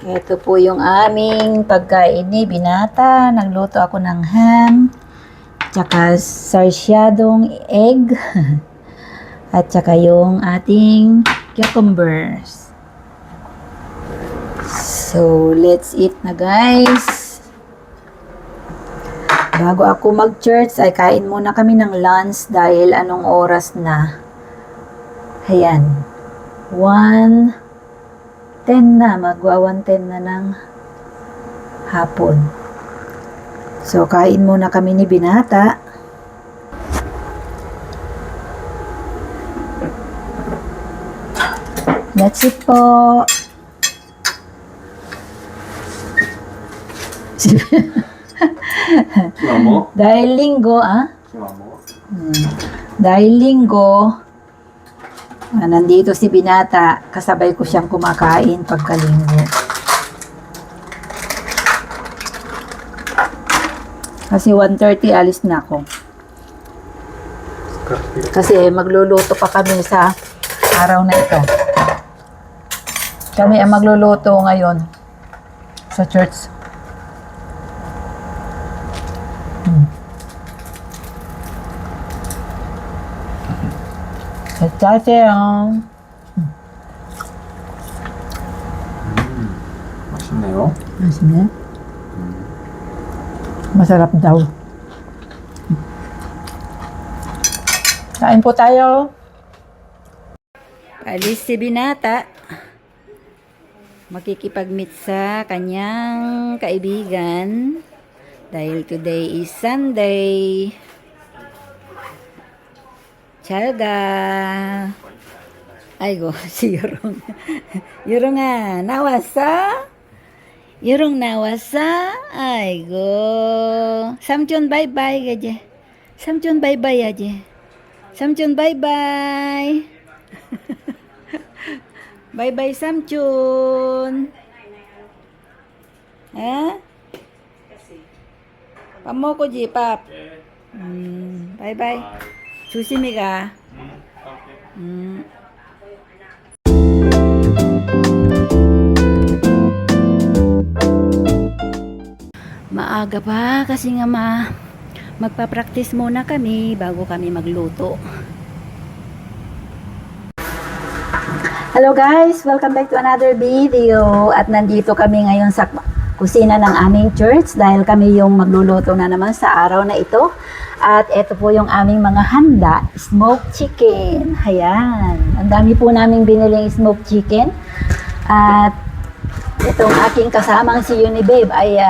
Ito po yung aming pagkain ni Binata. Nagluto ako ng ham, tsaka sarsyadong egg, at tsaka yung ating cucumbers. So, let's eat na guys. Bago ako mag-church, ay kain muna kami ng lunch dahil anong oras na. Ayan. 1:10 na. Magwa 1:10 na ng hapon. So, kain muna kami ni Binata. That's it po. Mamo? Dahil linggo, Mamo? Dahil linggo, nandito si Binata, kasabay ko siyang kumakain pagkalinggo. Kasi 1:30 alis na ako. Kasi magluluto pa kami sa araw na ito. Kami ang magluluto ngayon sa church. 짜세요. 맛있네요. 맛있네. Masarap daw. Kain po tayo. Alis si Binata. Makikipag-meet sa kanyang kaibigan. Dahil today is Sunday. Chalga. Aigo, si Yorong. Yorong nga, nawasa? Yorong nawasa? Aigo. Samchon bye-bye gaje. Samchon bye-bye aje. Samchon bye-bye. Bye-bye Samchon. Ha? Pamoko ji, pap. Bye-bye. 조심히 가. Maaga pa kasi nga magpa-practice muna kami bago kami magluto. Hello guys! Welcome back to another video. At nandito kami ngayon sa kusina ng aming church dahil kami yung magluluto na naman sa araw na ito. At ito po yung aming mga handa, smoked chicken. Ayan. Ang dami po naming biniling smoked chicken. At itong aking kasamang si Unibabe ay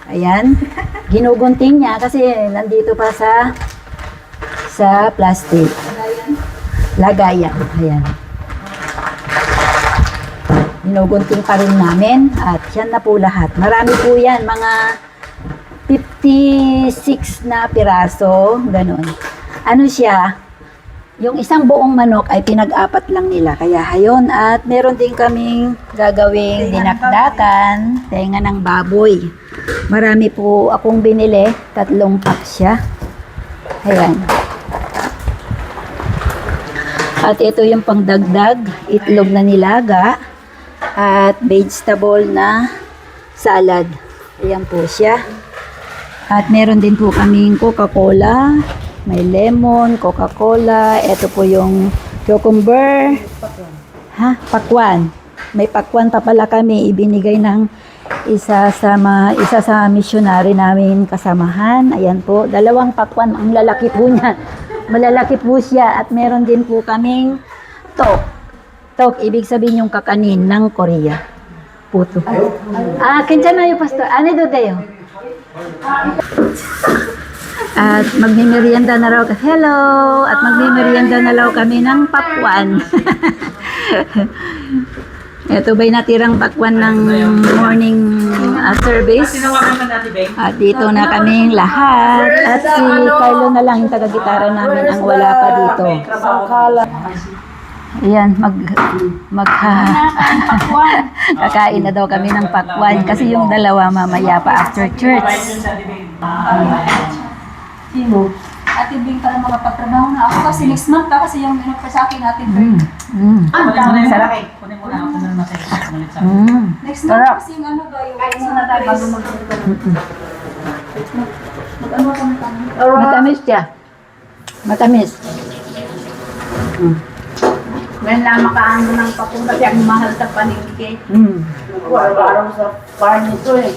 ayan, ginugunting niya kasi nandito pa sa plastic. Lagayan. Ayan. Ginugunting pa rin namin at yan na po lahat. Marami po yan, mga 56 na piraso, ganun. Ano siya, yung isang buong manok ay pinag-apat lang nila. Kaya hayon, at meron din kaming gagawing dinakdakan, tenga ng baboy. Marami po akong binili, 3 pack siya. Ayan. At ito yung pangdagdag, itlog na nilaga, at vegetable na salad. Ayan po siya. At meron din po kaming Coca-Cola, may lemon, Coca-Cola, ito po yung cucumber, pakwan. May pakwan pa pala kami, ibinigay ng isa sa missionary namin kasamahan. Ayan po, 2 pakwan, ang lalaki po niya. Malalaki po siya at meron din po kaming tok. Tok, ibig sabihin yung kakanin ng Korea. Puto. 괜찮아요, pastor. Ano do tayo? At magmimerienda na raw. Hello! At magmimerienda na raw kami ng pakwan. Ito ba'y natirang pakwan ng morning service. At dito na kaming lahat. At si Carlo na lang yung taga-gitara namin ang wala pa dito. Ayan, kakain na daw kami ng pakwan kasi yung dalawa mamaya pa after church. Sino? Ate Bing pala makapagtrabaho na ako kasi next month pa kasi yung inop sa akin Ate Bing. Sarap. Next month kasi yung ano ba yung... Kain muna tayo bago mag-ano. Mag-ano kami kami. Matamis siya. Matamis. Ngayon lang makaano ng papung kasi ang mahal sa paningke. Araw-araw sa farm ito eh.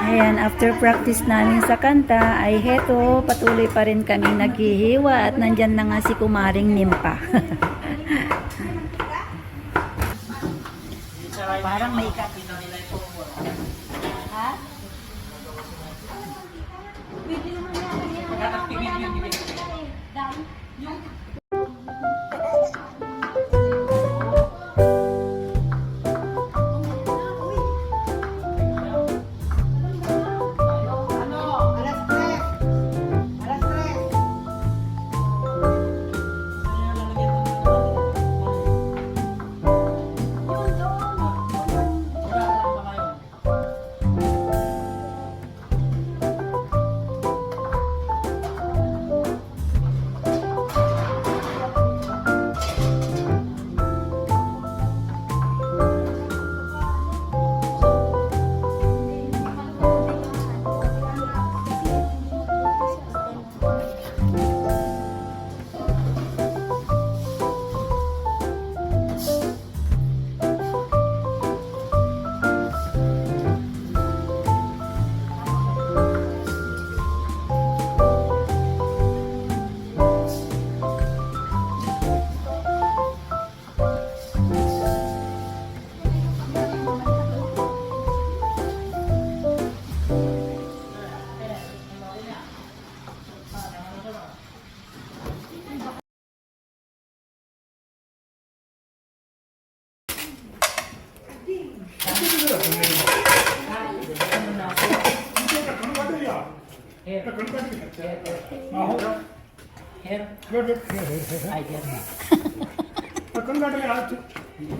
Ayan, after practice namin sa kanta, ay heto, patuloy pa rin kami naghihiwa at nandyan na nga si Kumaring Nimpa. Parang may Ha?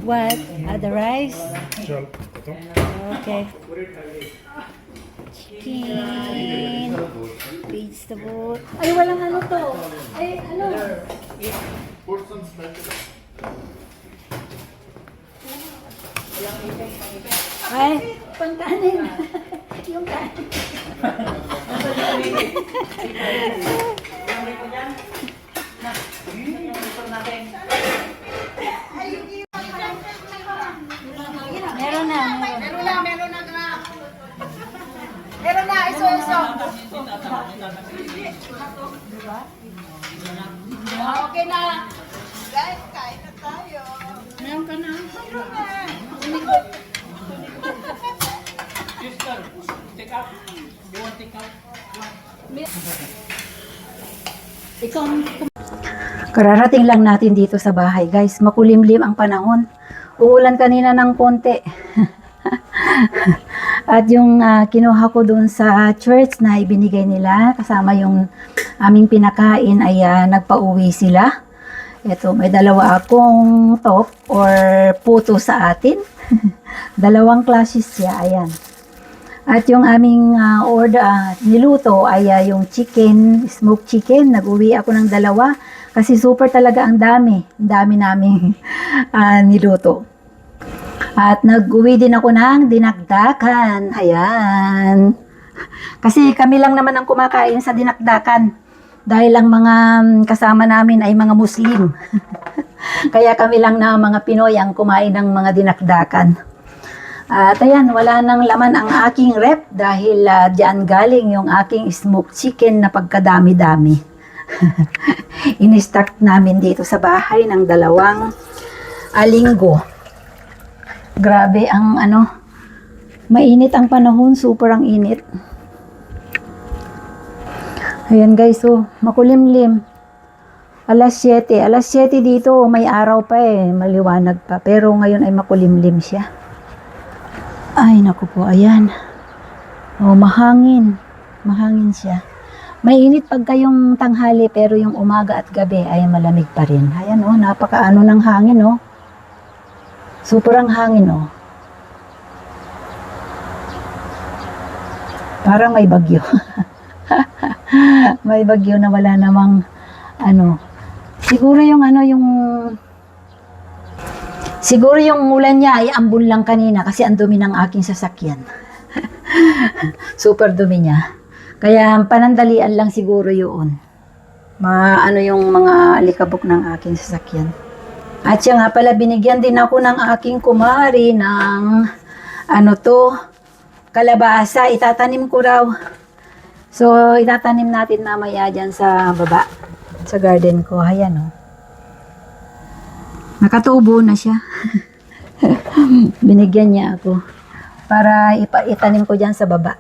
What? The rice? Okay. Chicken. Vegetable. Ay, walang ano to. Ay, ano? Ay, pangkanin. Yung kanin. Meron na. Meron na, iso-iso. Okay na. Guys, kain na tayo. Meron ka na. Meron na. Kararating lang natin dito sa bahay, guys. Makulimlim ang panahon. Uulan kanina ng konti. At yung kinuha ko doon sa church na ibinigay nila, kasama yung aming pinakain, ay nagpa-uwi sila. Ito, may dalawa akong top or puto sa atin. Dalawang classes siya, ayan. At yung aming niluto ay yung chicken, smoked chicken. Nag-uwi ako ng dalawa kasi super talaga ang dami. Ang dami naming niluto. At nag-uwi din ako ng dinakdakan. Ayan. Kasi kami lang naman ang kumakain sa dinakdakan. Dahil ang mga kasama namin ay mga Muslim. Kaya kami lang na mga Pinoy ang kumain ng mga dinakdakan. At ayan, wala nang laman ang aking rep dahil diyan galing yung aking smoked chicken na pagkadami-dami. In-stock namin dito sa bahay ng 2 linggo. Grabe ang mainit ang panahon, super ang init. Ayan guys, so makulimlim. Alas 7 dito, may araw pa maliwanag pa. Pero ngayon ay makulimlim siya. Ay, naku po, ayan. Oh, mahangin. Mahangin siya. Mainit pagka yung tanghali, pero yung umaga at gabi ay malamig pa rin. Ayan, oh, napakaano ng hangin, oh. Super ang hangin, oh. Parang may bagyo. May bagyo na wala namang, siguro siguro yung ulan niya ay ambon lang kanina kasi ang dumi ng aking sasakyan. Super dumi niya. Kaya panandalian lang siguro yun. Yung mga alikabok ng aking sasakyan. At siya nga pala, binigyan din ako ng aking kumari ng kalabasa. Itatanim ko raw. So, itatanim natin mamaya dyan sa baba. Sa garden ko. Ayan, oh. Nakatubo na siya. Binigyan niya ako para itanim ko dyan sa baba.